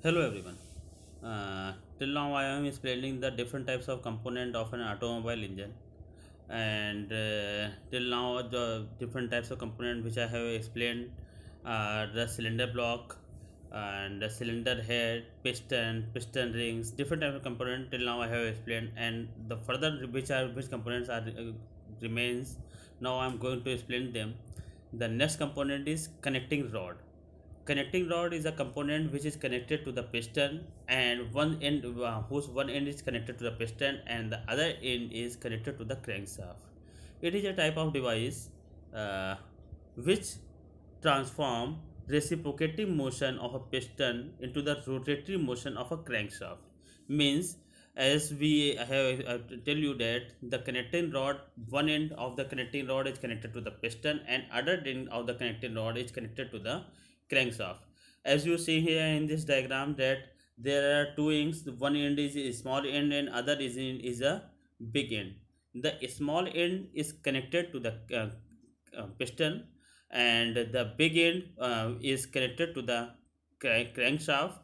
Hello everyone. Till now I am explaining the different types of component of an automobile engine, and till now the different types of component which I have explained are the cylinder block and the cylinder head, piston rings, different type of component till now I have explained, and the further which components are remains. Now I am going to explain them. The next component is connecting rod. Connecting rod is a component which is connected to the piston, and one end whose one end is connected to the piston and the other end is connected to the crankshaft. It is a type of device uh, which transform reciprocating motion of a piston into the rotatory motion of a crankshaft. Means, as we have tell you that the connecting rod, one end of the connecting rod is connected to the piston and other end of the connecting rod is connected to the crankshaft. As you see here in this diagram that there are two ends, one end is a small end and other is a big end. The small end is connected to the piston, and the big end is connected to the crankshaft.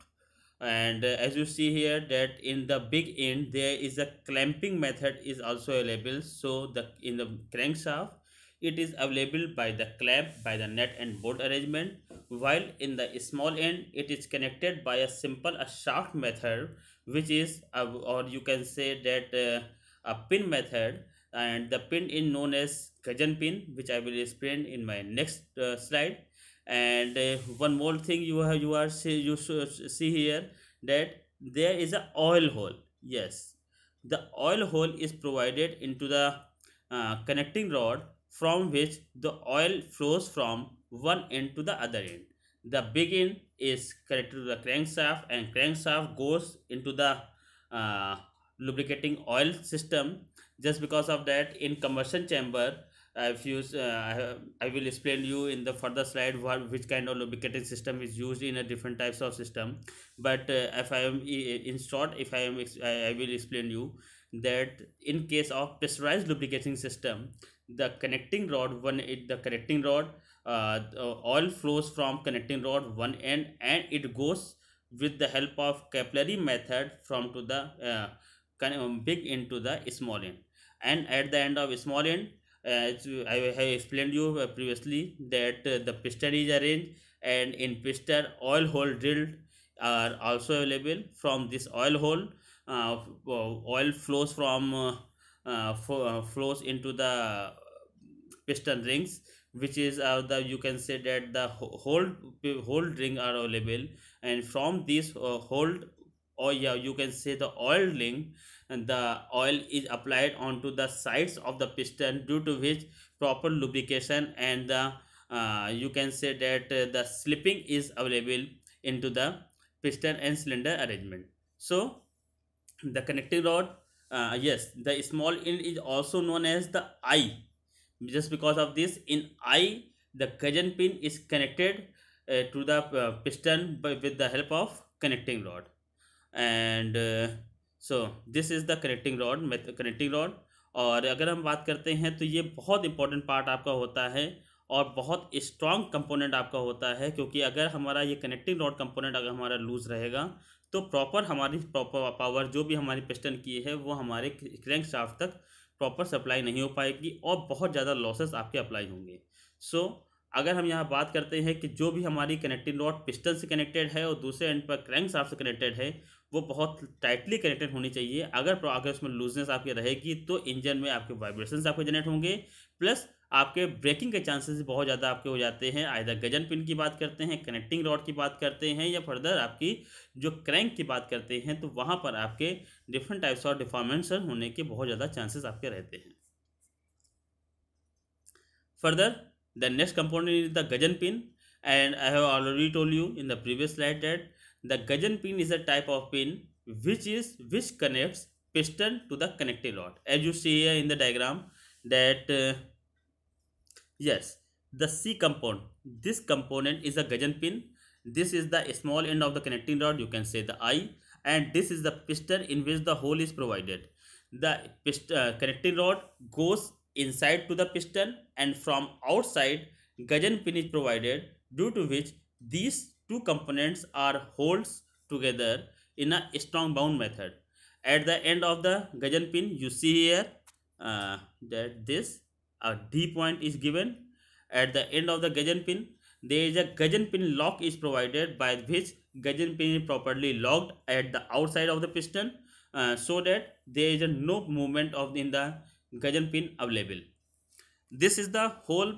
And as you see here that in the big end there is a clamping method is also available. So the in the crankshaft it is available by the clamp, by the nut and bolt arrangement, while in the small end it is connected by a simple a shaft method, which is or you can say that a pin method. And the pin is known as gajan pin, which I will explain in my next slide. And one more thing you should see here that there is a oil hole. Yes, the oil hole is provided into the connecting rod, from which the oil flows from one end to the other end. The big end is connected to the crankshaft, and crankshaft goes into the uh, lubricating oil system. Just because of that, in combustion chamber, if you I will explain you in the further slide which kind of lubricating system is used in a different types of system. But if I am in short, if I am I will explain you that in case of pressurized lubricating system, the connecting rod the connecting rod, the oil flows from connecting rod one end and it goes with the help of capillary method from to the big end to the small end. And at the end of small end, as I have explained you previously that the piston is arranged, and in piston oil hole drilled are also available. From this oil hole, oil flows from flows into the piston rings, which is the you can say that the hold ring are available. And from this hold, or yeah, you can say the oil ring, and the oil is applied onto the sides of the piston, due to which proper lubrication and the you can say that the slipping is available into the piston and cylinder arrangement. So the connecting rod, yes, the small end is also known as the eye. Just because of this, in eye the gajan pin is connected to the piston with the help of connecting rod. And so this is the connecting rod connecting rod. और अगर हम बात करते हैं तो ये बहुत important part आपका होता है और बहुत स्ट्रॉन्ग कंपोनेंट आपका होता है, क्योंकि अगर हमारा ये कनेक्टिंग रॉड कंपोनेंट अगर हमारा लूज रहेगा तो प्रॉपर हमारी प्रॉपर पावर जो भी हमारी पिस्टन की है वो हमारे क्रैंक शाफ्ट तक प्रॉपर सप्लाई नहीं हो पाएगी और बहुत ज़्यादा लॉसेस आपके अप्लाई होंगे। सो अगर हम यहाँ बात करते हैं कि जो भी हमारी कनेक्टिंग रॉड पिस्टन से कनेक्टेड है और दूसरे एंड पर क्रैंक शाफ्ट से कनेक्टेड है, वो बहुत टाइटली कनेक्टेड होनी चाहिए। अगर उसमें लूजनेस आपकी रहेगी तो इंजन में आपके वाइब्रेशंस आपके जनरेट होंगे, प्लस आपके ब्रेकिंग के चांसेस बहुत ज़्यादा आपके हो जाते हैं। आइदर गजन पिन की बात करते हैं, कनेक्टिंग रॉड की बात करते हैं, या फर्दर आपकी जो क्रैंक की बात करते हैं, तो वहाँ पर आपके डिफरेंट टाइप्स ऑफ डिफॉर्मेशन होने के बहुत ज़्यादा चांसेस आपके रहते हैं। Further, the next component is the gajan pin, and I have already told you in the previous slide that the gajan pin is a type of pin which connects piston to the connecting rod. As you see here in the diagram, that yes, the C component. This component is a gajan pin. This is the small end of the connecting rod. You can say the eye, and this is the piston in which the hole is provided. The connecting rod goes inside to the piston, and from outside gajan pin is provided, due to which these two components are holes together in a strong bound method. At the end of the gudgeon pin, you see here that this a D point is given. At the end of the gudgeon pin, there is a gudgeon pin lock is provided, by which gudgeon pin is properly locked at the outside of the piston, so that there is no movement of in the gudgeon pin available. This is the whole,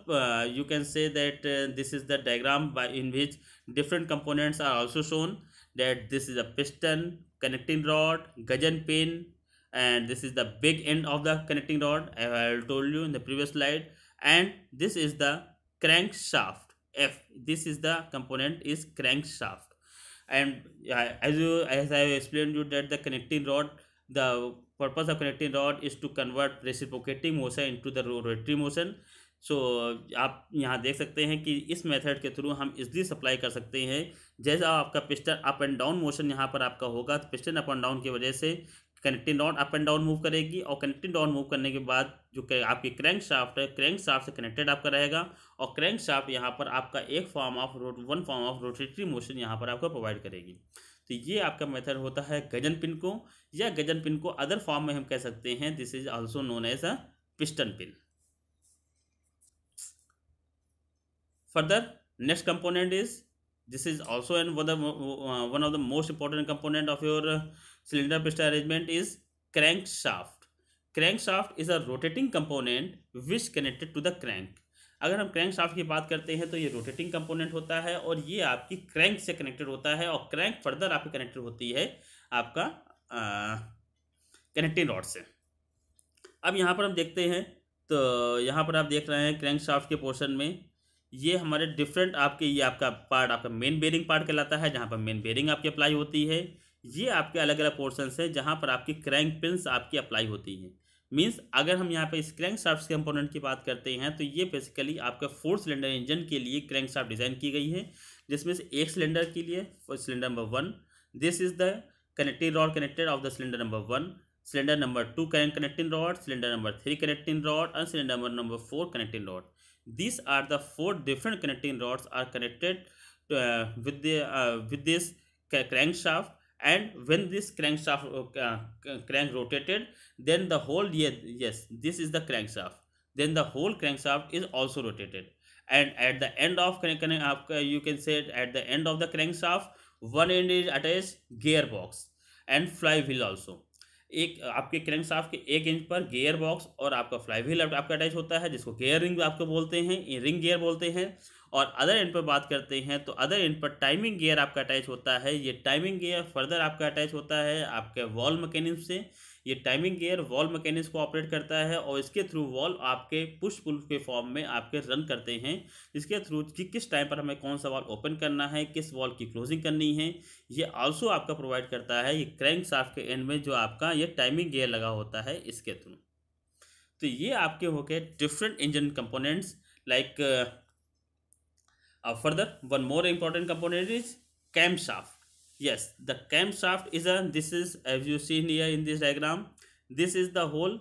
you can say that this is the diagram by in which different components are also shown, that this is a piston, connecting rod, gudgeon pin, and this is the big end of the connecting rod, as I told you in the previous slide, and this is the crankshaft. F, this is the component is crankshaft. And as I explained you that the connecting rod, the purpose of connecting rod is to convert reciprocating motion into the rotatory motion. सो आप यहाँ देख सकते हैं कि इस method के through हम easily supply कर सकते हैं। जैसा आपका piston up and down motion यहाँ पर आपका होगा, तो पिस्टन अप एंड डाउन की वजह से connecting rod up and down move करेगी, और कनेक्टिंग रॉड मूव करने के बाद जो आपकी क्रैंक शाफ्ट है, क्रैंक शाफ्ट से कनेक्टेड आपका रहेगा, और क्रैंक शाफ्ट यहाँ पर आपका one form of rotary motion यहाँ पर आपको प्रोवाइड करेगी। तो ये आपका मेथड होता है गजन पिन को, या गजन पिन को अदर फॉर्म में हम कह सकते हैं this is also known as a piston pin. Further next component is, this is also one of the most important component of your cylinder piston arrangement is crankshaft. Crankshaft is a rotating component which connected to the crank. अगर हम crank shaft की बात करते हैं तो ये rotating component होता है, और ये आपकी क्रैंक से कनेक्टेड होता है, और क्रैंक फर्दर आपकी कनेक्टेड होती है आपका कनेक्टिंग रॉड से। अब यहाँ पर हम देखते हैं, तो यहाँ पर आप देख रहे हैं क्रैंक शाफ्ट के पोर्शन में ये हमारे डिफरेंट आपके, ये आपका पार्ट आपका मेन बेरिंग पार्ट कहलाता है, जहाँ पर मेन बेरिंग आपकी अप्लाई होती है। ये आपके अलग अलग पोर्शंस है जहाँ पर आपकी क्रैंक पिन्स आपकी अप्लाई होती है। मींस अगर हम यहाँ पे इस क्रैंक शाफ्ट के कंपोनेंट की बात करते हैं तो ये बेसिकली आपका 4 सिलेंडर इंजन के लिए क्रैंक शाफ्ट डिज़ाइन की गई है, जिसमें से एक सिलेंडर के लिए cylinder number 1 this is the connecting rod connected of the cylinder number 1, cylinder number 2 connecting rod, cylinder number 3 connecting rod, and cylinder number 4 connecting rod. These are the 4 different connecting rods are connected with this crankshaft, and when this crankshaft crank rotated, then the whole, yes, this is the crankshaft, then the whole crankshaft is also rotated, and at the end of you can say at the end of the crankshaft one end is attached gearbox and flywheel also. एक आपके crank shaft के एक inch पर gear box और आपका flywheel आपका attach होता है, जिसको गियर रिंग आपको बोलते हैं, रिंग गियर बोलते हैं। और अदर एंड पर बात करते हैं तो अदर एंड पर टाइमिंग गियर आपका अटैच होता है। ये टाइमिंग गियर फर्दर आपका अटैच होता है आपके वॉल मैकेनिज्म से। ये टाइमिंग गियर वॉल मैकेनिज्म को ऑपरेट करता है, और इसके थ्रू वॉल आपके पुश पुल के फॉर्म में आपके रन करते हैं, इसके थ्रू कि किस टाइम पर हमें कौन सा वॉल ओपन करना है, किस वॉल की क्लोजिंग करनी है, ये आल्सो आपका प्रोवाइड करता है ये क्रैंक शाफ्ट के एंड में जो आपका ये टाइमिंग गियर लगा होता है इसके थ्रू। तो ये आपके हो गए different engine components. Like further one more important component is camshaft. Yes, the camshaft is this is as you see here in this diagram, this is the whole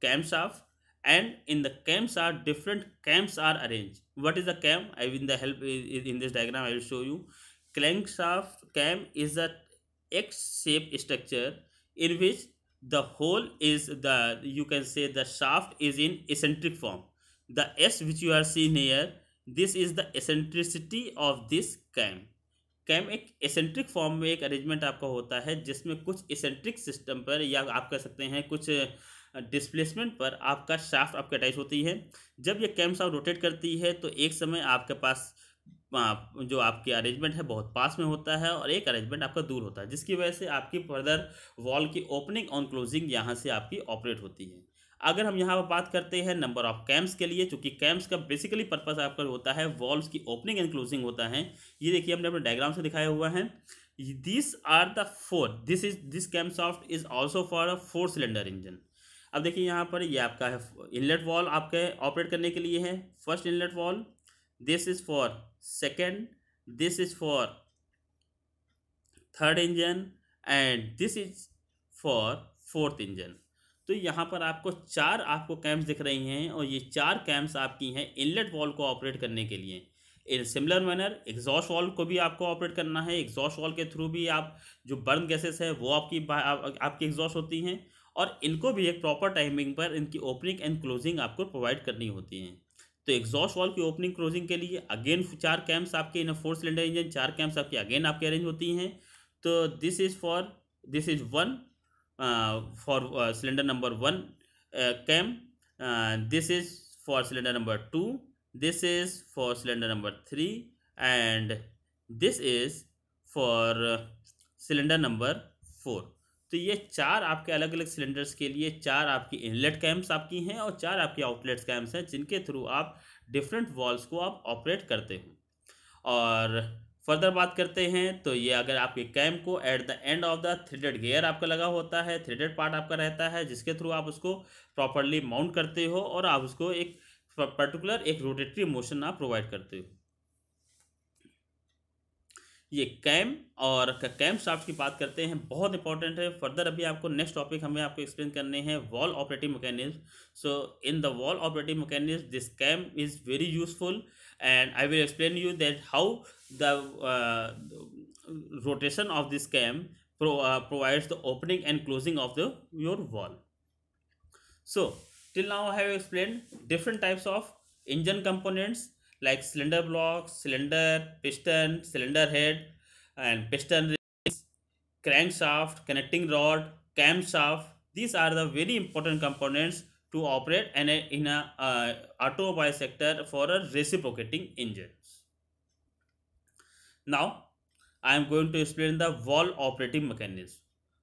camshaft, and in the camshaft different cams are arranged. What is the cam? I will in this diagram I will show you. Crankshaft cam is a X-shaped structure in which the whole is you can say the shaft is in eccentric form. The S which you are seeing here, this is the eccentricity of this cam. Cam एक eccentric form में एक arrangement आपका होता है, जिसमें कुछ eccentric system पर, या आप कह सकते हैं कुछ डिस्प्लेसमेंट पर आपका शाफ्ट आपका अटैच होती है। जब ये कैम शाफ्ट रोटेट करती है तो एक समय आपके पास जो आपकी अरेंजमेंट है बहुत पास में होता है, और एक अरेंजमेंट आपका दूर होता है, जिसकी वजह से आपकी फर्दर वॉल की ओपनिंग और क्लोजिंग यहाँ से आपकी ऑपरेट होती है। अगर हम यहाँ पर बात करते हैं नंबर ऑफ कैम्स के लिए, चूंकि कैम्स का बेसिकली पर्पस आपका होता है वॉल्व्स की ओपनिंग एंड क्लोजिंग होता है। ये देखिए हमने अपने डायग्राम से दिखाया हुआ है। This are the 4, this camshaft is also for a 4 cylinder engine. अब देखिए यहाँ पर ये आपका है इनलेट वॉल आपके ऑपरेट करने के लिए है। First inlet valve, this is for second, this is for third engine, and this is for fourth engine. तो यहाँ पर आपको 4 आपको कैम्स दिख रही हैं, और ये 4 कैम्स आपकी हैं इनलेट वॉल को ऑपरेट करने के लिए। In similar manner exhaust valve को भी आपको ऑपरेट करना है। एग्जॉस्ट वाल्व के थ्रू भी आप जो बर्न गैसेस है वो आपकी एग्जॉस्ट होती हैं, और इनको भी एक प्रॉपर टाइमिंग पर इनकी ओपनिंग एंड क्लोजिंग आपको प्रोवाइड करनी होती हैं। तो एग्जॉस्ट वाल्व की ओपनिंग क्लोजिंग के लिए अगेन 4 कैम्स आपके इन 4 सिलेंडर इंजन 4 कैम्स आपकी अगेन आपके अरेंज होती हैं। तो this is one for cylinder number 1 cam, this is for cylinder number 2, this is for cylinder number 3, and this is for cylinder number 4। तो ये 4 आपके अलग अलग सिलेंडर्स के लिए 4 आपकी इनलेट कैम्स आपकी हैं और 4 आपकी आउटलेट्स कैम्स हैं, जिनके थ्रू आप डिफरेंट वॉल्व्स को आप ऑपरेट करते हो। और फर्दर बात करते हैं तो ये अगर आपके कैम को at the end of the threaded gear आपका लगा होता है, थ्रेडेड पार्ट आपका रहता है, जिसके थ्रू आप उसको प्रॉपरली माउंट करते हो और आप उसको एक पर्टिकुलर एक रोटेटरी मोशन आप प्रोवाइड करते हो। ये कैम और कैम शाफ्ट की बात करते हैं, बहुत इंपॉर्टेंट है। फर्दर अभी आपको नेक्स्ट टॉपिक हमें आपको एक्सप्लेन करने हैं valve operating mechanism. So in the valve operating mechanism this cam is very useful, and I will explain you that how the rotation of this cam provides the opening and closing of your valve. So till now I have explained different types of engine components like cylinder block, cylinder, piston, cylinder head, and piston rings, crankshaft, connecting rod, camshaft. These are the very important components to operate in a automobile sector for a reciprocating engines. Now I am going to explain the valve operating mechanism,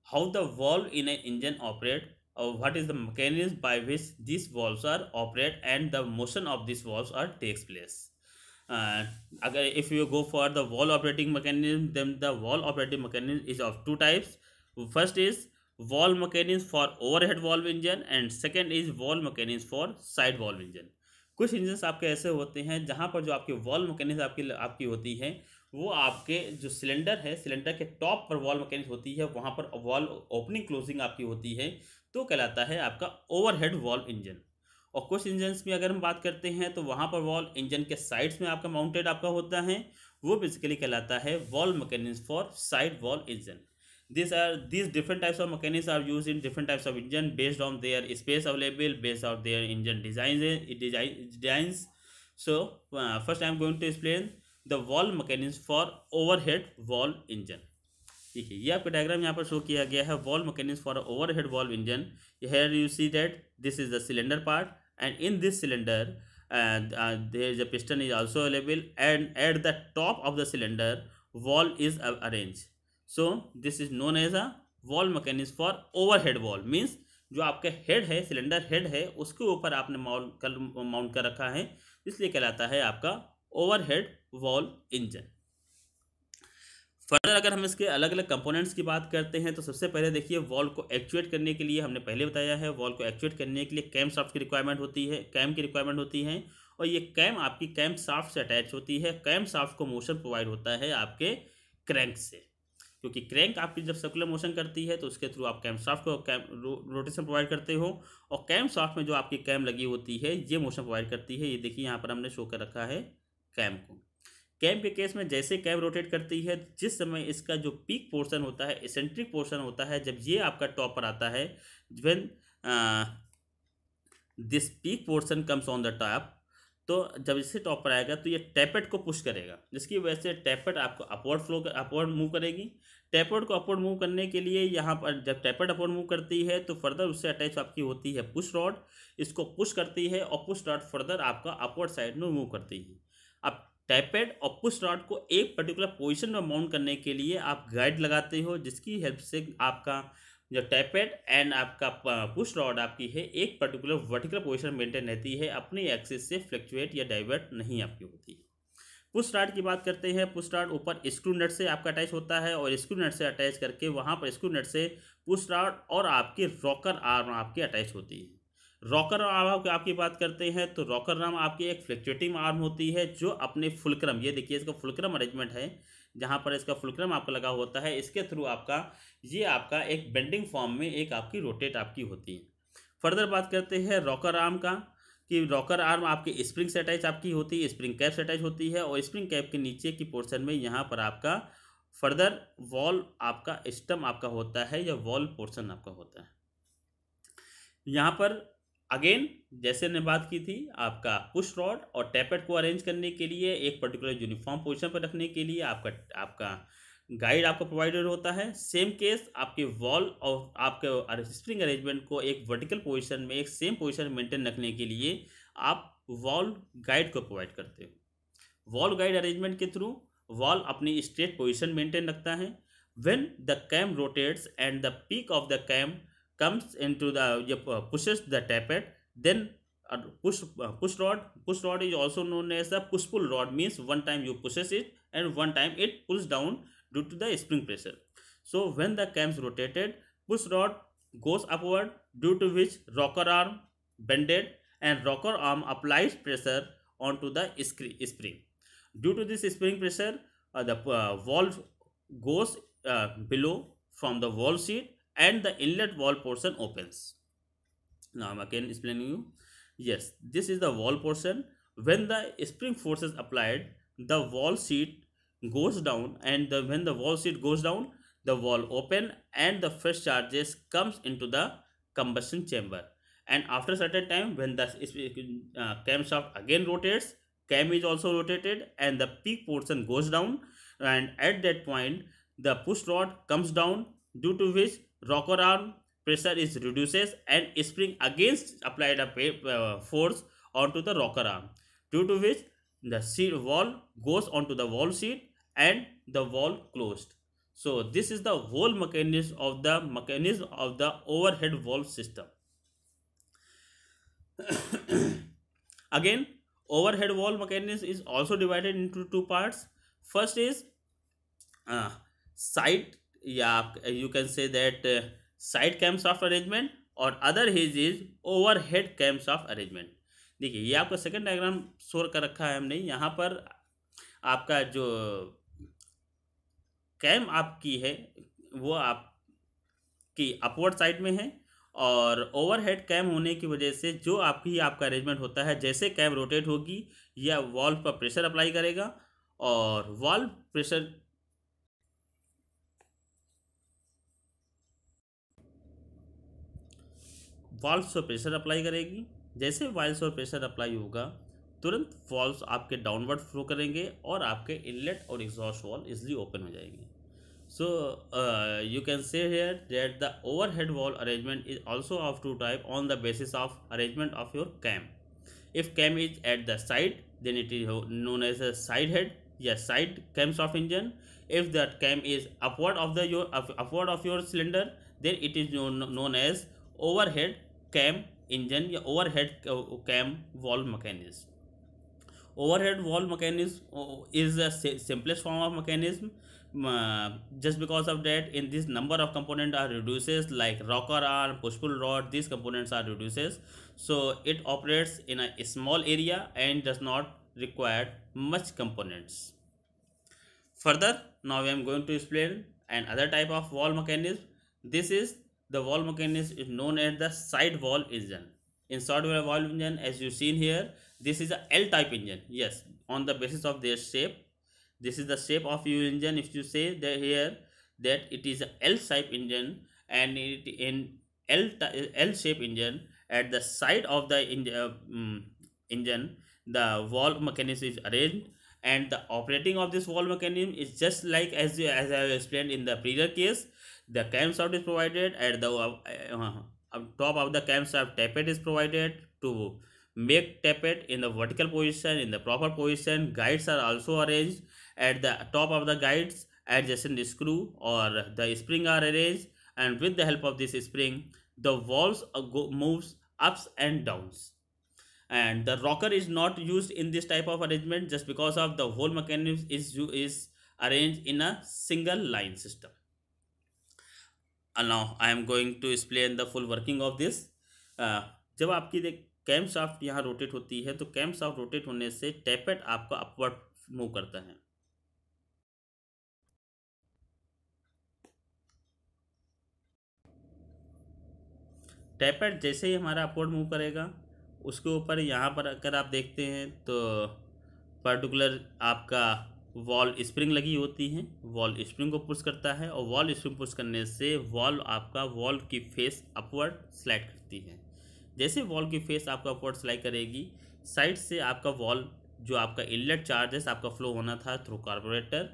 how the valve in an engine operate, or what is the mechanism by which these valves are operate and the motion of these valves are takes place. Agar if you go for the valve operating mechanism, then the valve operating mechanism is of two types. First is valve mechanism for overhead valve engine and second is valve mechanism for side valve engine. कुछ engines आपके ऐसे होते हैं जहां पर जो आपकी valve mechanism आपकी होती है वो आपके जो सिलेंडर है, सिलेंडर के टॉप पर वॉल्व मैकेनिज्म होती है, वहां पर वॉल्व ओपनिंग क्लोजिंग आपकी होती है, तो कहलाता है आपका ओवरहेड वॉल्व इंजन। और कुछ इंजन्स में अगर हम बात करते हैं तो वहां पर वॉल्व इंजन के साइड्स में आपका माउंटेड आपका होता है, वो बेसिकली कहलाता है valve mechanism for side valve engine. These different types of mechanisms are used in different types of engine based on their space available, based on their engine designs. So first I am going to explain the valve mechanism for overhead valve engine. ठीक है, ये आपका diagram यहाँ पर show किया गया है valve mechanism for overhead valve engine. Here you see that this is the cylinder part, and in this cylinder there is a piston is also available, and at the top of the cylinder valve is arranged. So this is known as a valve mechanism for overhead valve, means जो आपका head है, cylinder head है, उसके ऊपर आपने mount कर रखा है, इसलिए कहलाता है आपका ओवरहेड वॉल्व इंजन। फर्दर अगर हम इसके अलग अलग कंपोनेंट्स की बात करते हैं तो सबसे पहले देखिए वॉल्व को एक्चुएट करने के लिए, हमने पहले बताया है वॉल्व को एक्चुएट करने के लिए कैम शाफ्ट की रिक्वायरमेंट होती है, कैम की रिक्वायरमेंट होती है, और ये कैम आपकी कैम शाफ्ट से अटैच होती है। कैम शाफ्ट को मोशन प्रोवाइड होता है आपके क्रैंक से, क्योंकि क्रैंक आपकी जब सर्कुलर मोशन करती है तो उसके थ्रू आप कैम शाफ्ट को रोटेशन प्रोवाइड करते हो, और कैम शाफ्ट में जो आपकी कैम लगी होती है ये मोशन प्रोवाइड करती है। ये देखिए यहाँ पर हमने शो कर रखा है कैम को। कैम के केस में जैसे कैम रोटेट करती है, जिस समय इसका जो पीक पोर्शन होता है, एसेंट्रिक पोर्शन होता है, जब ये आपका टॉप पर आता है, when this peak portion comes on the top, तो जब इससे टॉप पर आएगा तो ये टैपेट को पुश करेगा, जिसकी वजह से टैपेट आपको अपवर्ड मूव करेगी। टैपेट को अपवर्ड मूव करने के लिए यहाँ पर जब टैपेट अपवर्ड मूव करती है तो फर्दर उससे अटैच आपकी होती है पुश रॉड, इसको पुश करती है और पुश रॉड फर्दर आपका अपवर्ड साइड में मूव करती है। अब टैपेट और पुश रॉड को एक पर्टिकुलर पोजीशन में माउंट करने के लिए आप गाइड लगाते हो, जिसकी हेल्प से आपका जो टैपेट एंड आपका पुश रॉड आपकी है एक पर्टिकुलर वर्टिकल पोजीशन मेंटेन रहती है, अपनी एक्सिस से फ्लक्चुएट या डाइवर्ट नहीं आपकी होती है। पुश रॉड की बात करते हैं, पुश रॉड ऊपर स्क्रू नट से आपका अटैच होता है, और स्क्रू नट से अटैच करके वहाँ पर स्क्रू नट से पुश रॉड और आपकी रॉकर आर्म आपकी अटैच होती है। रॉकर आर्म आपकी बात करते हैं तो रॉकर आर्म आपकी एक फ्लक्चुएटिंग आर्म होती है जो अपने फुलक्रम, ये देखिए इसका फुलक्रम अरेंजमेंट है, जहाँ पर इसका फुलक्रम आपका लगा होता है, इसके थ्रू आपका एक बेंडिंग फॉर्म में एक आपकी रोटेट आपकी होती है। फर्दर बात करते हैं रॉकर आर्म का, कि रॉकर आर्म आपकी स्प्रिंग से अटैच आपकी होती है, स्प्रिंग कैप से अटैच होती है, और स्प्रिंग कैप के नीचे की पोर्शन में यहाँ पर आपका फर्दर वॉल आपका स्टम आपका होता है या वॉल पोर्शन आपका होता है। यहाँ पर अगेन जैसे ने बात की थी, आपका पुश रॉड और टैपेट को अरेंज करने के लिए एक पर्टिकुलर यूनिफॉर्म पोजीशन पर रखने के लिए आपका आपका गाइड आपको प्रोवाइडेड होता है। सेम केस आपके वॉल और आपके स्प्रिंग अरेंजमेंट को एक वर्टिकल पोजीशन में एक सेम पोजीशन मेंटेन रखने के लिए आप वॉल गाइड को प्रोवाइड करते हो। वॉल गाइड अरेंजमेंट के थ्रू वॉल अपनी स्ट्रेट पोजीशन मेंटेन रखता है। When the cam rotates and the peak of the cam comes into the pushes the tappet, then push rod is also known as the push pull rod, means one time you pushes it and one time it pulls down due to the spring pressure. So when the cams rotated, push rod goes upward, due to which rocker arm bended and rocker arm applies pressure onto the spring. Due to this spring pressure, the valve goes below from the valve seat and the inlet valve portion opens. Now I'm again explaining you. Yes, this is the valve portion. When the spring force is applied, the valve seat goes down, and when the valve seat goes down, the valve open and the fresh charges comes into the combustion chamber. And after a certain time, when the camshaft again rotates, cam is also rotated and the peak portion goes down, and at that point the push rod comes down, due to which rocker arm pressure is reduces and spring against applied a force onto the rocker arm, due to which the seat valve goes onto the valve seat and the valve closed. So this is the whole mechanism of the overhead valve system. Again, overhead valve mechanism is also divided into two parts. First is uh, side, yeah, you can say that side camshaft arrangement, और other his is overhead camshaft arrangement. देखिए ये आपका second diagram show कर रखा है हमने। यहाँ पर आपका जो कैम आपकी है वो आपकी अपवर्ड साइड में है, और ओवरहेड कैम होने की वजह से जो आपका अरेंजमेंट होता है, जैसे कैम रोटेट होगी या वॉल्व पर प्रेशर अप्लाई करेगा, और वॉल्व प्रेशर वाल्व्स पर प्रेशर अप्लाई करेगी। जैसे वाल्व्स पर प्रेशर अप्लाई होगा, तुरंत वाल्व्स आपके डाउनवर्ड फ्लो करेंगे और आपके इनलेट और एग्जॉस्ट वाल्व इजली ओपन हो जाएंगे। So you can say here that the overhead valve arrangement is also of two type on the basis of arrangement of your cam. If cam is at the side, then it is known as a side head, yes, side camshaft engine. If that cam is upward of your cylinder, then it is known as overhead cam engine या overhead cam valve mechanism. Overhead valve mechanism is the simplest form of mechanism, just because of that in this number of components are reduces, like rocker arm, push pull rod, these components are reduces, so it operates in a small area and does not require much components. Further, now I am going to explain another type of valve mechanism. This is the valve mechanism is known as the side valve engine. In side valve engine, as you seen here, this is a L type engine. Yes, on the basis of their shape, this is the shape of your engine. If you say that here that it is a L type engine, and it in L shape engine, at the side of the engine, the valve mechanism is arranged, and the operating of this valve mechanism is just like as I have explained in the previous case. The camshaft is provided at the top of the camshaft. Tappet is provided to make tappet in the vertical position, in the proper position. Guides are also arranged at the top of the guides. Adjacent screw or the spring are arranged, and with the help of this spring, the valves moves ups and downs. And the rocker is not used in this type of arrangement, just because of the whole mechanism is arranged in a single line system. And now I am going to explain the full working of this. जब आपकी cam shaft यहाँ rotate होती है, तो cam shaft rotate होने से tappet आपका upward move करता है। टैपेट जैसे ही हमारा अपवर्ड मूव करेगा, उसके ऊपर यहाँ पर अगर आप देखते हैं तो पर्टिकुलर आपका वॉल स्प्रिंग लगी होती हैं, वॉल स्प्रिंग को पुश करता है और वॉल स्प्रिंग पुश करने से वॉल आपका वॉल की फेस अपवर्ड स्लाइड करती है। जैसे वॉल की फेस आपका अपवर्ड स्लाइड करेगी, साइड से आपका वॉल जो आपका इनलेट चार्जेस आपका फ्लो होना था थ्रू कार्बोरेटर,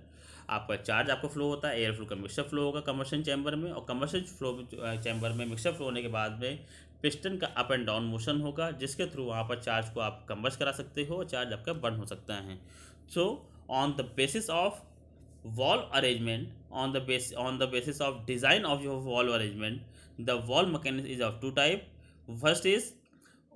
आपका चार्ज आपका फ्लो होता है, एयर फ्लो का मिक्सर फ्लो होगा कंबशन चैम्बर में, और कंबशन फ्लो चैम्बर में मिक्सर फ्लो होने के बाद में पिस्टन का अप एंड डाउन मोशन होगा, जिसके थ्रू वहाँ पर चार्ज को आप कंबस्ट करा सकते हो और चार्ज आपका बर्न हो सकता है। So on the basis of wall arrangement, on the basis of design of your wall arrangement, the wall mechanism is of two type. First is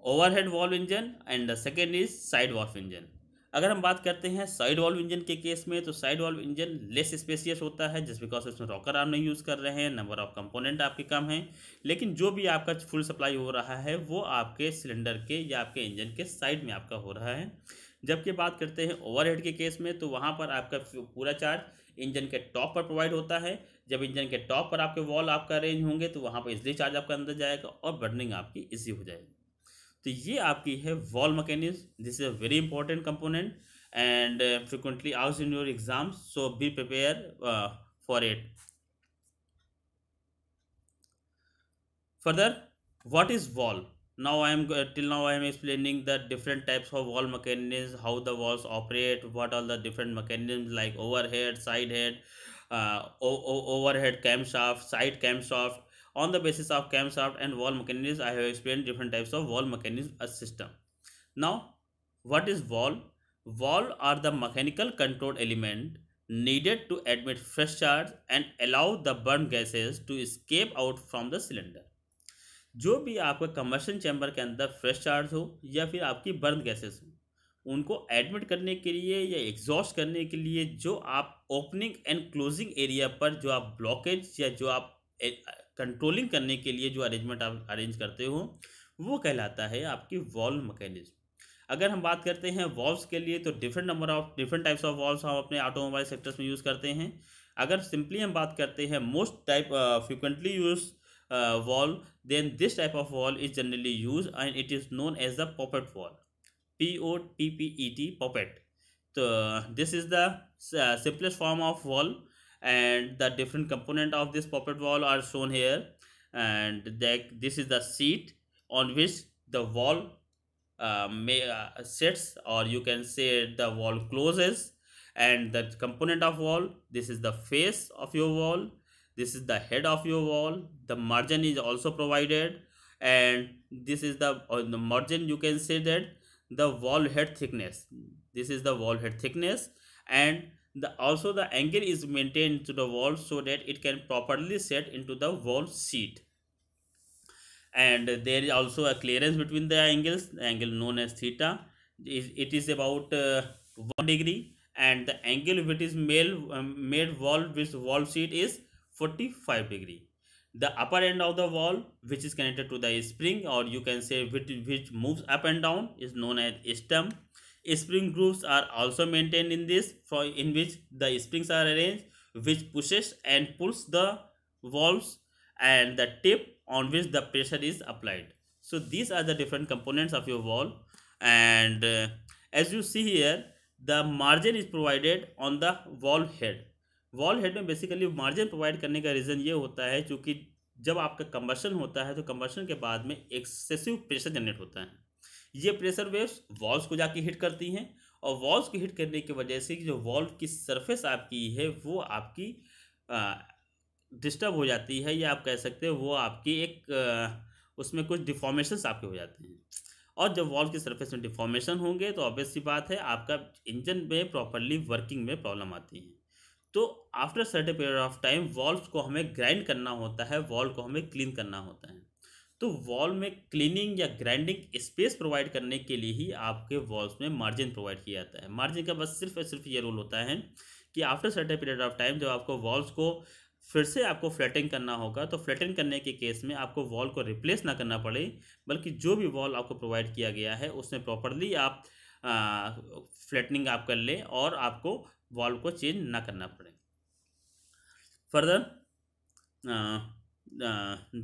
overhead valve engine and the second is side valve engine. अगर हम बात करते हैं side valve engine के case में, तो side valve engine less spacious होता है जस्ट बिकॉज इसमें रॉकर आर्म नहीं यूज़ कर रहे हैं, नंबर ऑफ कंपोनेंट आपके कम हैं, लेकिन जो भी आपका फुल सप्लाई हो रहा है वो आपके सिलेंडर के या आपके इंजन के साइड में आपका हो रहा है। जबकि बात करते हैं ओवरहेड के केस में, तो वहाँ पर आपका पूरा चार्ज इंजन के टॉप पर प्रोवाइड होता है। जब इंजन के टॉप पर आपके वॉल आपका अरेंज होंगे तो वहाँ पर इजली चार्ज आपका अंदर जाएगा और बर्निंग आपकी इजी हो जाएगी। तो ये आपकी है wall mechanism, this is a very important component and frequently asked in your exams, so be prepare for it. Further, what is wall? Now till now I am explaining the different types of wall mechanisms, how the walls operate, what are the different mechanisms like overhead, side head, overhead camshaft, side camshaft. On the basis of camshaft and wall mechanisms, I have explained different types of wall mechanism system. Now, what is wall? Wall are the mechanical control element needed to admit fresh charge and allow the burnt gases to escape out from the cylinder. जो भी आपका combustion chamber के अंदर fresh charge हो या फिर आपकी burn gases हो, उनको एडमिट करने के लिए या एग्जॉस्ट करने के लिए जो आप ओपनिंग एंड क्लोजिंग एरिया पर जो आप ब्लॉकेज या जो आप कंट्रोलिंग करने के लिए जो अरेंजमेंट आप अरेंज करते हो, वो कहलाता है आपकी वॉल्व मैकेनिज्म। अगर हम बात करते हैं वॉल्व्स के लिए, तो डिफरेंट टाइप्स ऑफ वॉल्व्स हम अपने ऑटोमोबाइल सेक्टर्स में यूज़ करते हैं। अगर सिंपली हम बात करते हैं most type frequently use valve, then this type of valve is generally used and it is known as the poppet valve, POPPET, poppet. So this is the simplest form of valve and the different component of this poppet valve are shown here, and this is the seat on which the valve sits, or you can say the valve closes, and the component of valve, this is the face of your valve, this is the head of your wall, the margin is also provided, and this is the margin, you can say that the wall head thickness, this is the wall head thickness, and also the angle is maintained to the wall so that it can properly set into the wall seat. And there is also a clearance between the angles, the angle known as theta, it is about 1 degree, and the angle which is made wall with wall seat is 45 degree. The upper end of the wall which is connected to the spring, or you can say which moves up and down, is known as stem. Spring grooves are also maintained in this, in which the springs are arranged, which pushes and pulls the valves, and the tip on which the pressure is applied. So these are the different components of your valve, and as you see here, the margin is provided on the valve head. Wall head में basically margin provide करने का reason ये होता है क्योंकि जब आपका combustion होता है तो कंबशन के बाद में एक्सेसिव प्रेशर जनरेट होता है, ये प्रेशर वेव्स वॉल्स को जाके हिट करती हैं, और वॉल्स को हिट करने की वजह से जो वॉल्व की सरफेस आपकी है वो आपकी डिस्टर्ब हो जाती है, या आप कह सकते हो वो आपकी एक उसमें कुछ डिफॉर्मेशंस आपके हो जाते हैं, और जब वॉल्व की सरफेस में डिफॉर्मेशन होंगे तो ऑब्वियस सी बात है आपका इंजन में प्रॉपरली वर्किंग में प्रॉब्लम आती है। तो after certain period of time valves को हमें ग्राइंड करना होता है, वॉल्व को हमें क्लीन करना होता है। तो वॉल्व में क्लीनिंग या ग्राइंडिंग स्पेस प्रोवाइड करने के लिए ही आपके वॉल्व्स में मार्जिन प्रोवाइड किया जाता है। मार्जिन का बस सिर्फ और सिर्फ ये रोल होता है कि after certain period of time जब आपको वॉल्व्स को फिर से आपको फ्लैटिंग करना होगा, तो फ्लैटिंग करने के केस में आपको वॉल को रिप्लेस ना करना पड़े, बल्कि जो भी वॉल आपको प्रोवाइड किया गया है उसमें प्रॉपरली आप फ्लैटनिंग आप कर लें और आपको वॉल्व को चेंज ना करना पड़े। फर्दर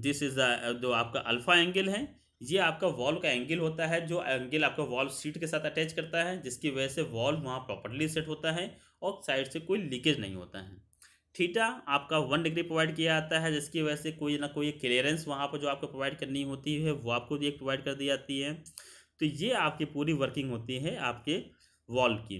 दिस इज जो आपका अल्फा एंगल है, ये आपका वॉल्व का एंगल होता है, जो एंगल आपका वॉल्व सीट के साथ अटैच करता है, जिसकी वजह से वॉल्व वहाँ प्रॉपर्ली सेट होता है और साइड से कोई लीकेज नहीं होता है। थीटा आपका 1 डिग्री प्रोवाइड किया जाता है, जिसकी वजह से कोई ना कोई क्लियरेंस वहाँ पर जो आपको प्रोवाइड करनी होती है वो आपको एक प्रोवाइड कर दी जाती है। तो ये आपकी पूरी वर्किंग होती है आपके वॉल्व की।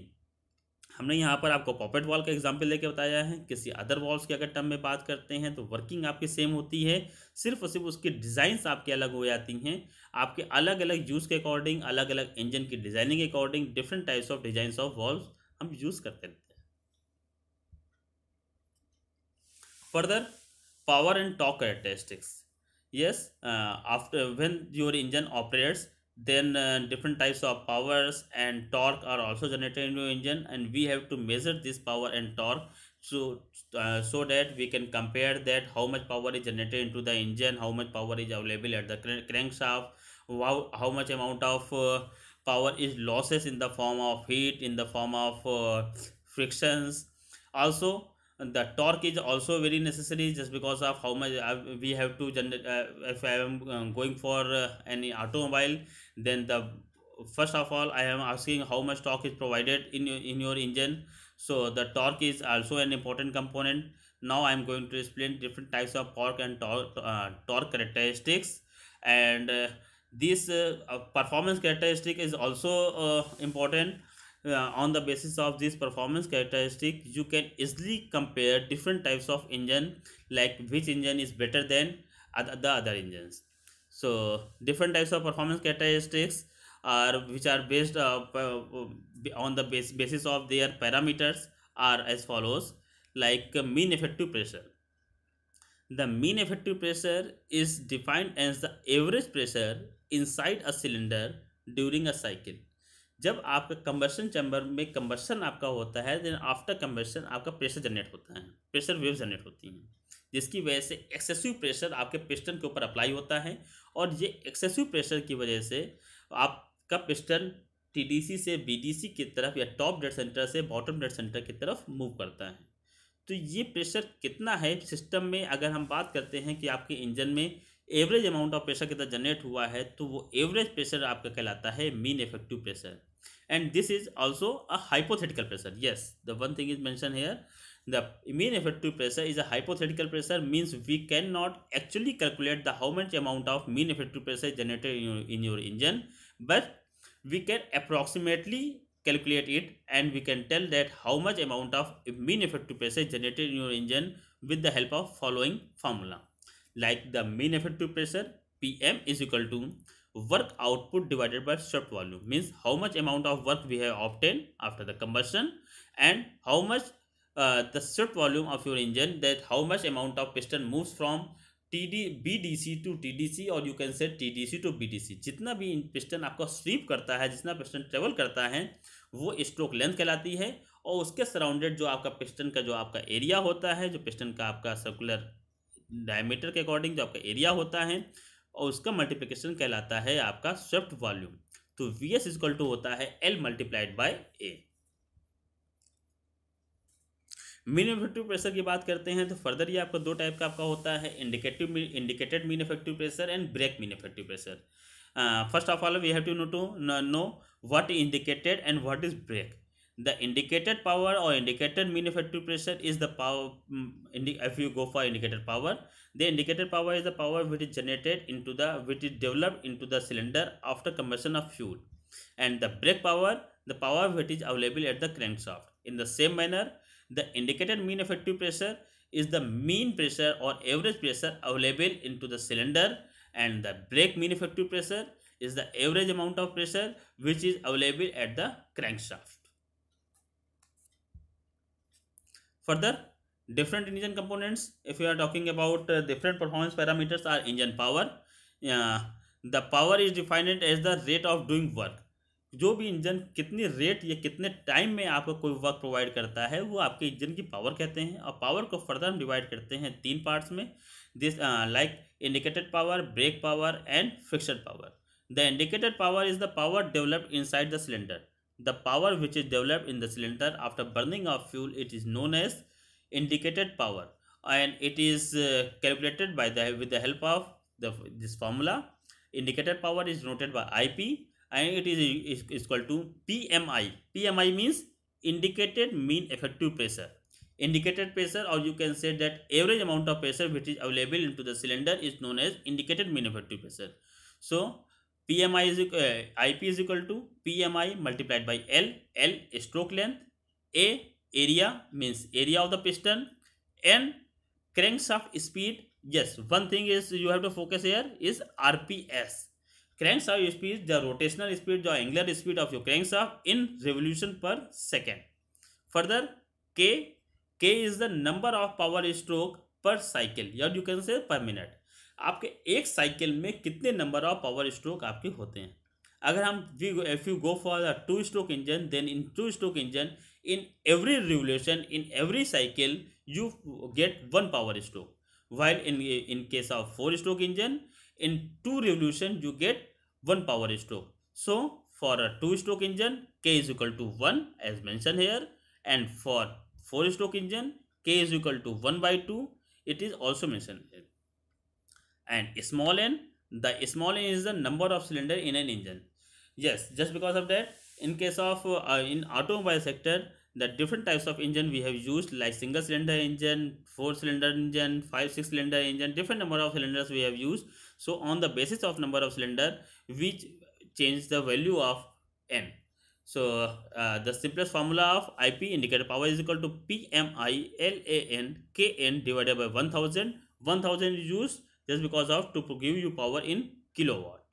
हमने यहाँ पर आपको पॉपेट वॉल का एग्जांपल लेके बताया है। किसी अदर वॉल्स की अगर टर्म में बात करते हैं तो वर्किंग आपकी सेम होती है, सिर्फ और सिर्फ उसकी डिज़ाइंस आपके अलग हो जाती हैं। आपके अलग अलग यूज़ के अकॉर्डिंग, अलग अलग इंजन की डिज़ाइनिंग के according different types of designs of valve हम यूज़ करते रहते हैं। Further, power and torque characteristics. Yes, after when your engine operates, then different types of powers and torque are also generated in your engine, and we have to measure this power and torque so so that we can compare that how much power is generated into the engine, how much power is available at the crankshaft, how much amount of power is losses in the form of heat, in the form of frictions. Also, the torque is also very necessary, just because of how much we have to generate. If I am going for any automobile, then the first of all I am asking how much torque is provided in your engine. So the torque is also an important component. Now I am going to explain different types of torque and torque characteristics, and this performance characteristic is also important. On the basis of this performance characteristic, you can easily compare different types of engine, like which engine is better than the other engines. So different types of performance characteristics are which are based on the basis of their parameters are as follows. Like mean effective pressure. The mean effective pressure is defined as the average pressure inside a cylinder during a cycle. जब आपका combustion chamber में combustion आपका होता है, then after combustion आपका pressure generate होता है, pressure wave generate होती हैं, जिसकी वजह से एक्सेसिव प्रेशर आपके पिस्टन के ऊपर अप्लाई होता है, और ये एक्सेसिव प्रेशर की वजह से आपका पिस्टन टीडीसी से बीडीसी की तरफ या टॉप डेड सेंटर से बॉटम डेड सेंटर की तरफ मूव करता है। तो ये प्रेशर कितना है सिस्टम में, अगर हम बात करते हैं कि आपके इंजन में एवरेज अमाउंट ऑफ प्रेशर कितना जनरेट हुआ है, तो वो एवरेज प्रेशर आपका कहलाता है mean effective pressure. And this is also a hypothetical pressure. Yes, the one thing is mention here, the mean effective pressure is a hypothetical pressure, means we cannot actually calculate the how much amount of mean effective pressure is generated in your engine, but we can approximately calculate it, and we can tell that how much amount of mean effective pressure is generated in your engine with the help of following formula. Like the mean effective pressure, pm is equal to work output divided by shaft volume, means how much amount of work we have obtained after the combustion, and how much the shaft volume of your engine, that how much amount of piston moves from BDC to TDC, और you can से TDC to BDC। जितना भी piston आपका SVEEP करता है, जितना piston travel करता है, वो स्ट्रोक लेंथ कहलाती है, और उसके सराउंडेड जो आपका पिस्टन का जो आपका एरिया होता है, जो पिस्टन का आपका सर्कुलर डायमीटर के अकॉर्डिंग जो आपका एरिया होता है, और उसका मल्टीप्लिकेशन कहलाता है आपका शाफ्ट वॉल्यूम। तो VS इक्वल टू होता है L multiplied by A। Mean effective pressure की बात करते हैं तो फर्दर ये आपका दो टाइप का आपका होता है, indicated mean effective pressure and brake mean effective pressure. First of all we have to know what is indicated and what is brake. The indicated power or indicated mean effective pressure is the power. If you go for indicated power, the indicated power is the power which is generated which is developed into the cylinder after combustion of fuel, and the brake power, the power which is available at the crankshaft. In the same manner, the indicated mean effective pressure is the mean pressure or average pressure available into the cylinder, and the brake mean effective pressure is the average amount of pressure which is available at the crankshaft. Further, different engine components, if you are talking about different performance parameters, are engine power. The power is defined as the rate of doing work. जो भी engine कितनी rate या कितने time में आपको कोई work provide करता है, वो आपके इंजन की पावर कहते हैं। और पावर को फर्दर हम डिवाइड करते हैं तीन पार्ट्स में, this like indicated power, brake power and fixed power. The indicated power is the power developed inside the cylinder. The power which is developed in the cylinder after burning of fuel, it is known as indicated power, and it is calculated with the help of this formula. Indicated power is denoted by IP, and it is equal to PMI. PMI means indicated mean effective pressure. Indicated pressure, or you can say that average amount of pressure which is available into the cylinder is known as indicated mean effective pressure. So PMI is IP is equal to PMI multiplied by L. L stroke length, A area means area of the piston, N crankshaft speed. Yes, one thing is you have to focus here is RPS. Crankshaft speed, the rotational speed, the angular speed of your crankshaft in revolution per second. Further, K K is the number of power stroke per cycle, या you can say per minute. आपके एक cycle में कितने number of power stroke आपके होते हैं. अगर हम if you go for the two stroke engine, then in two stroke engine in every revolution, in every cycle, you get one power stroke, while in case of four stroke engine, in two revolution you get one power stroke. So for a two stroke engine, K is equal to 1 as mentioned here, and for four stroke engine, K is equal to 1 by 2, it is also mentioned here. And small n, the small n is the number of cylinder in an engine. Yes, just because of that, in case of in automobile sector, the different types of engine we have used, like single cylinder engine, four cylinder engine, 5-6 cylinder engine, different number of cylinders we have used. So on the basis of number of cylinder, we change the value of n. So the simplest formula of IP, indicator power, is equal to PMI LAN KN divided by 1000. 1000 is used just because of to give you power in kilowatt.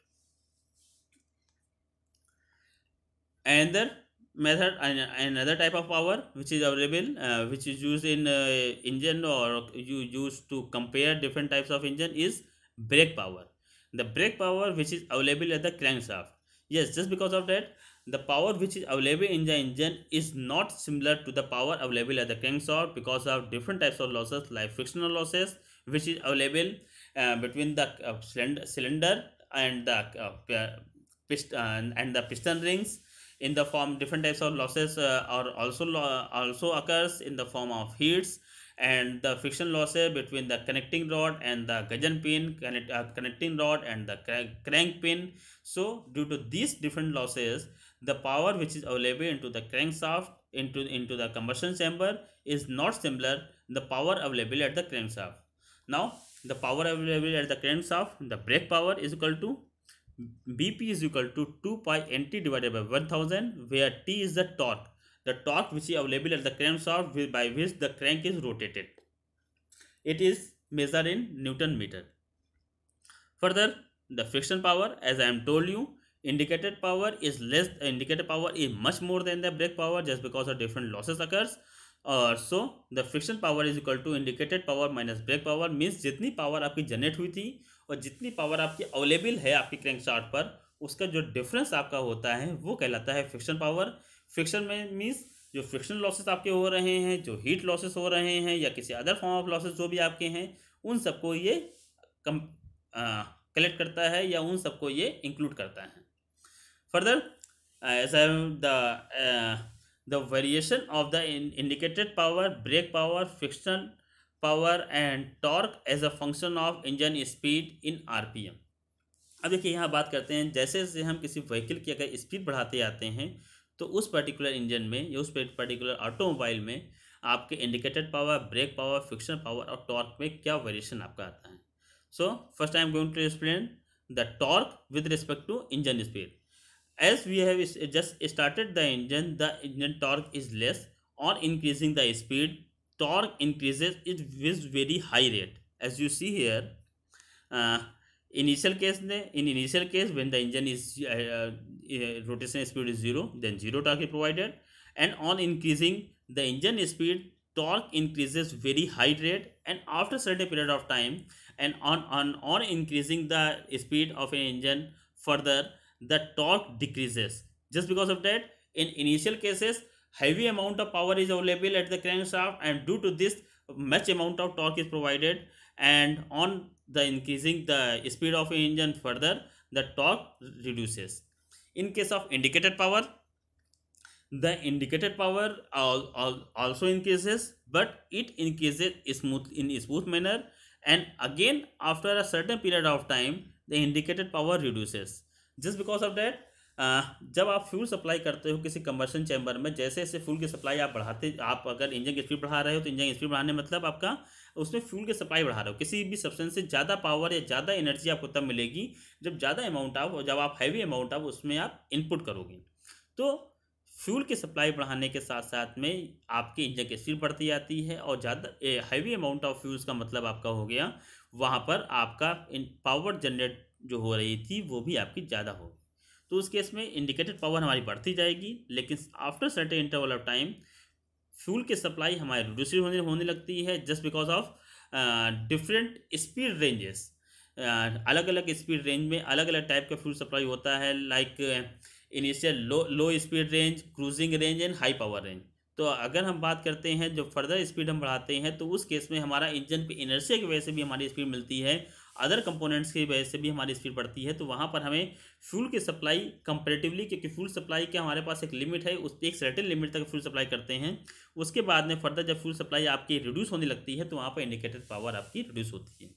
Another method, another type of power which is available, which is used in engine, or you use to compare different types of engine, is brake power. The brake power which is available at the crankshaft. Yes, just because of that, the power which is available in the engine is not similar to the power available at the crankshaft because of different types of losses, like frictional losses which is available between the cylinder and the piston and the piston rings, in the form different types of losses are also occurs in the form of heats, and the friction losses between the connecting rod and the gudgeon pin, connecting rod and the crank pin. So due to these different losses, the power which is available into the crankshaft, into the combustion chamber, is not similar the power available at the crankshaft. Now the power available at the crankshaft, the brake power, is equal to BP is equal to 2 pi nt divided by 1000, where T is the torque which is available at the crankshaft by which the crank is rotated. It is measured in Newton meter. Further, the friction power, as I am told you, indicated power is much more than the brake power, just because of different losses occurs. So the friction power is equal to indicated power minus brake power, means जितनी power आपकी generate हुई थी और जितनी power आपकी available है आपकी crankshaft पर, उसका जो डिफरेंस आपका होता है वो कहलाता है फ्रिक्शन पावर. फ्रिक्शन में मीन्स जो फ्रिक्शन लॉसेस आपके हो रहे हैं, जो हीट लॉसेस हो रहे हैं, या किसी अदर फॉर्म ऑफ लॉसेस जो भी आपके हैं, उन सबको ये कलेक्ट करता है या उन सबको ये इंक्लूड करता है. Further, as the variation of the indicated power, brake power, friction power and torque as a function of engine speed in RPM. अब देखिए यहाँ बात करते हैं, जैसे जैसे हम किसी व्हीकल की अगर स्पीड बढ़ाते जाते हैं, तो उस पर्टिकुलर इंजन में या उस पर्टिकुलर ऑटोमोबाइल में आपके indicated power, brake power, friction power और टॉर्क में क्या वेरिएशन आपका आता है. So first I am going to explain the torque with respect to engine speed. As we have just started the engine torque is less. On increasing the speed, torque increases it with very high rate. As you see here, initial case when the engine is rotation speed is 0, then 0 torque is provided, and on increasing the engine speed, torque increases very high rate, and after certain period of time, and on increasing the speed of an engine further, the torque decreases. Just because of that, in initial cases, heavy amount of power is available at the crankshaft, and due to this, much amount of torque is provided, and on the increasing the speed of an engine further, the torque reduces. In case of indicated power, the indicated power also increases, but it increases in smooth manner, and again after a certain period of time, the indicated power reduces. Just because of that, जब आप fuel supply करते हो किसी combustion chamber में, जैसे जैसे fuel की supply आप बढ़ाते, आप अगर इंजन की स्पीड बढ़ा रहे हो तो इंजन की स्पीड बढ़ाने मतलब आपका उसमें फ्यूल की सप्लाई बढ़ा रहे हो। किसी भी सब्सटेंस से ज़्यादा पावर या ज़्यादा एनर्जी आपको तब मिलेगी जब ज़्यादा अमाउंट आप, जब आप हैवी अमाउंट आप उसमें आप इनपुट करोगे। तो फ्यूल की सप्लाई बढ़ाने के साथ साथ में आपके इंजन की स्पीड बढ़ती जाती है, और ज़्यादा हैवी अमाउंट ऑफ फ्यूल्स का मतलब आपका हो गया वहाँ पर आपका पावर जनरेट जो हो रही थी वो भी आपकी ज़्यादा होगी। तो उस केस में इंडिकेटेड पावर हमारी बढ़ती जाएगी, लेकिन after certain interval of time fuel की सप्लाई हमारी रिड्यूस होने होने लगती है, just because of different speed ranges. अलग अलग स्पीड रेंज में अलग अलग टाइप का फ्यूल सप्लाई होता है, like initial low speed range, cruising range and high power range. तो अगर हम बात करते हैं जो फर्दर स्पीड हम बढ़ाते हैं तो उस केस में हमारा इंजन पे इनर्शिया की वजह से भी हमारी स्पीड मिलती है, अदर कंपोनेंट्स की वजह से भी हमारी स्पीड बढ़ती है। तो वहाँ पर हमें फ्यूल की सप्लाई कंपेरेटिवली, क्योंकि फ्यूल सप्लाई के हमारे पास एक लिमिट है, उस एक सर्टेन लिमिट तक फ्यूल सप्लाई करते हैं, उसके बाद में फर्दर जब फ्यूल सप्लाई आपकी रिड्यूस होने लगती है तो वहाँ पर इंडिकेटेड पावर आपकी रिड्यूस होती है।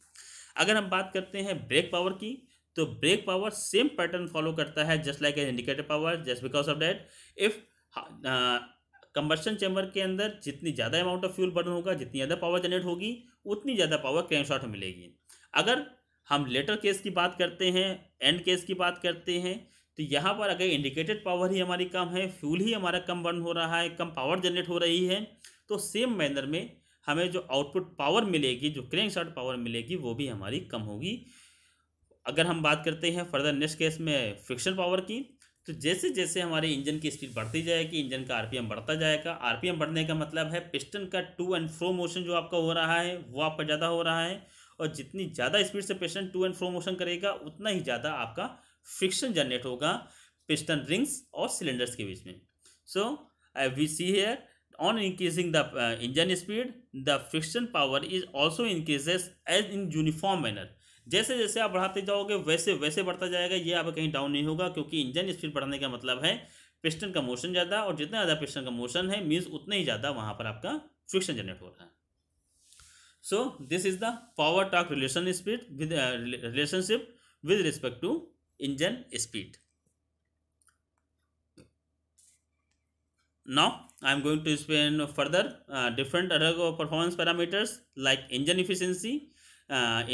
अगर हम बात करते हैं ब्रेक पावर की, तो brake power same pattern follow करता है just like indicator power, just because of that if combustion chamber के अंदर जितनी ज़्यादा अमाउंट ऑफ फ्यूल बर्न होगा, जितनी ज़्यादा पावर जनरेट होगी, उतनी ज़्यादा पावर क्रैंकशाफ्ट में मिलेगी। अगर हम लेटर केस की बात करते हैं, एंड केस की बात करते हैं, तो यहाँ पर अगर इंडिकेटेड पावर ही हमारी कम है, फ्यूल ही हमारा कम बर्न हो रहा है, कम पावर जनरेट हो रही है, तो सेम मैनर में हमें जो आउटपुट पावर मिलेगी, जो क्रैंकशाफ्ट पावर मिलेगी, वो भी हमारी कम होगी। अगर हम बात करते हैं फर्दर नेक्स्ट केस में फ्रिक्शन पावर की, तो जैसे जैसे हमारे इंजन की स्पीड बढ़ती जाएगी, इंजन का आरपीएम बढ़ता जाएगा। आरपीएम बढ़ने का मतलब है पिस्टन का टू एंड फ्रो मोशन जो आपका हो रहा है वो आपका ज़्यादा हो रहा है, और जितनी ज़्यादा स्पीड से piston to and fro motion करेगा उतना ही ज़्यादा आपका फ्रिक्शन जनरेट होगा पिस्टन रिंग्स और सिलेंडर्स के बीच में। So we see here, on increasing the engine speed, the friction power is also increases as in uniform manner। जैसे जैसे आप बढ़ाते जाओगे वैसे वैसे बढ़ता जाएगा, ये आप कहीं डाउन नहीं होगा, क्योंकि इंजन स्पीड बढ़ने का मतलब है पिस्टन का मोशन ज़्यादा, और जितना ज़्यादा पिस्टन का मोशन है मीन्स उतना ही ज़्यादा वहाँ पर आपका फ्रिक्शन जनरेट हो रहा है। So this is the power torque relationship with respect to engine speed. Now I am going to explain further different other performance parameters like engine efficiency.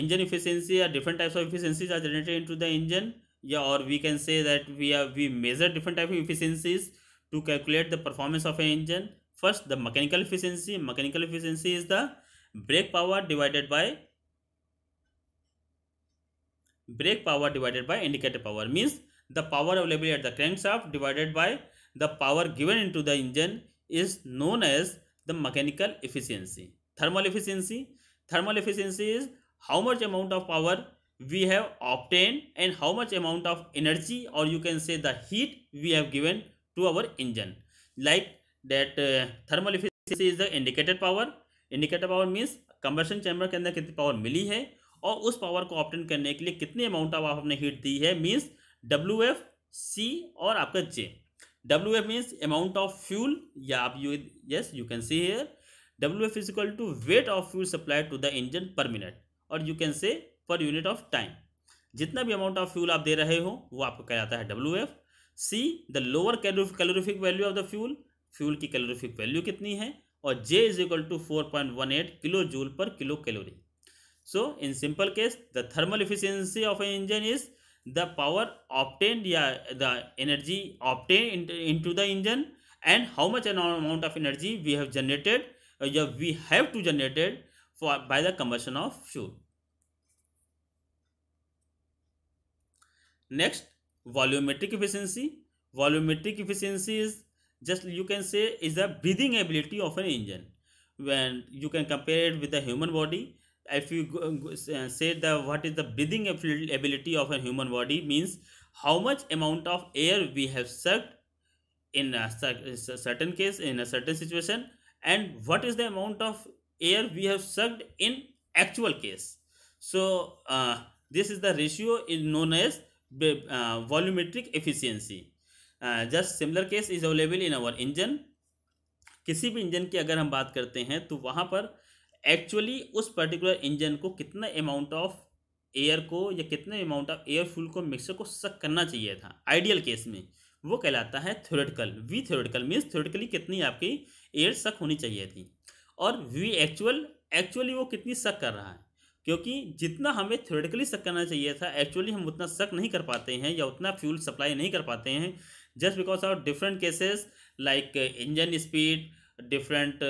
Engine efficiency, are different types of efficiencies are generated into the engine, yeah, or we can say that we measure different type of efficiencies to calculate the performance of an engine. First, the mechanical efficiency. Mechanical efficiency is the brake power divided by indicator power, means the power available at the crankshaft divided by the power given into the engine is known as the mechanical efficiency. Thermal efficiency is how much amount of power we have obtained and how much amount of energy, or you can say the heat we have given to our engine. Like that, thermal efficiency is the indicated power. Indicator power means combustion chamber के अंदर कितनी power मिली है और उस power को obtain करने के लिए कितनी अमाउंट ऑफ आपने हीट दी है, मीन्स WF, C और आपका J। WF means amount of fuel, या आप you can see here WF is equal to weight of fuel supplied to the engine per minute, और you can say per unit of time। जितना भी amount of fuel आप दे रहे हो वो आपको कहलाता है WF। C the lower calorific value of the fuel, fuel की कैलोरीफिक वैल्यू कितनी है, और J is equal to 4.18 kilo joule पर kilo calorie. So in simple case, the thermal efficiency of an engine is the power obtained, the energy obtained into the engine, and how much amount of energy we have generated, we have to generated by the combustion of fuel. Next, volumetric efficiency. Volumetric efficiency is just, you can say, is the breathing ability of an engine. When you can compare it with the human body, if you say what is the breathing ability of a human body, means how much amount of air we have sucked in a certain case, in a certain situation, and what is the amount of air we have sucked in actual case. So this is the ratio is known as volumetric efficiency. Just similar case is available in our engine. किसी भी engine की अगर हम बात करते हैं तो वहाँ पर एक्चुअली उस पर्टिकुलर इंजन को कितना अमाउंट ऑफ एयर को या कितने अमाउंट ऑफ एयर फ्यूल को मिक्सर को सक करना चाहिए था आइडियल केस में, वो कहलाता है theoretical. V theoretical means theoretically कितनी आपकी एयर सक होनी चाहिए थी, और वी एक्चुअल एक्चुअली वो कितनी सक कर रहा है, क्योंकि जितना हमें थ्योरेटिकली सक करना चाहिए था एक्चुअली हम उतना सक नहीं कर पाते हैं या उतना फ्यूल सप्लाई नहीं कर पाते हैं, just because of different cases like engine speed, different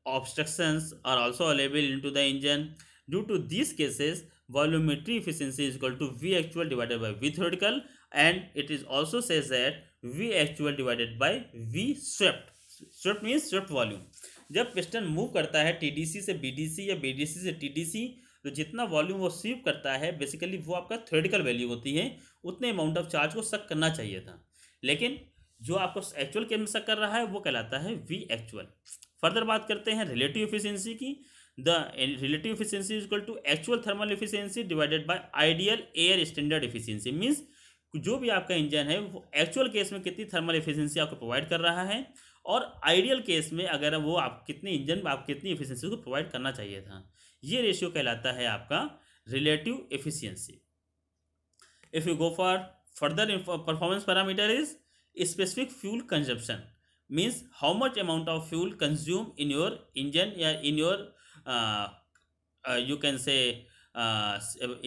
obstructions are also available into the engine. Due to these cases, volumetry efficiency is equal to V actual divided by V theoretical, and it is also says that V actual divided by V swept. Swept means swept volume. जब piston move करता है TDC से BDC या BDC से TDC, तो जितना volume वो SVEEP करता है बेसिकली वो आपका थ्योरेटिकल वैल्यू होती है, उतने अमाउंट ऑफ चार्ज को सक करना चाहिए था, लेकिन जो आपको एक्चुअल केस में सक कर रहा है वो कहलाता है वी एक्चुअल। फर्दर बात करते हैं रिलेटिव एफिशिएंसी की। The relative efficiency is equal to actual thermal efficiency divided by ideal air standard efficiency. Means जो भी आपका इंजन है वो एक्चुअल केस में कितनी थर्मल एफिशिएंसी आपको प्रोवाइड कर रहा है, और आइडियल केस में अगर वो आप कितने इंजन में आप कितनी एफिशिएंसी को प्रोवाइड करना चाहिए था, ये रेशियो कहलाता है आपका relative efficiency. If you go for further performance parameter is specific fuel consumption, means how much amount of fuel consumed in your engine या in your you can say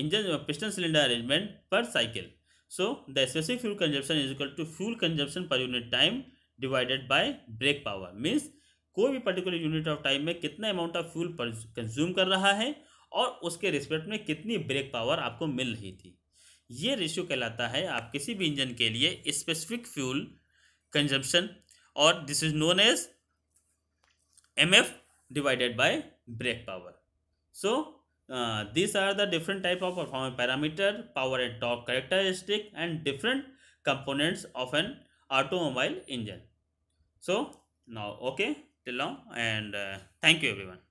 engine piston cylinder arrangement per cycle. So the specific fuel consumption is equal to fuel consumption per unit time divided by brake power, means कोई भी particular unit of time में कितना amount of fuel consume कर रहा है और उसके respect में कितनी ब्रेक पावर आपको मिल रही थी, ये रेशियो कहलाता है आप किसी भी इंजन के लिए स्पेसिफिक फ्यूल कंजम्पशन, और this is known as MF divided by brake power. So these are the different type of performance parameter, power and torque characteristic, and different components of an automobile engine. So now okay till now, and thank you everyone.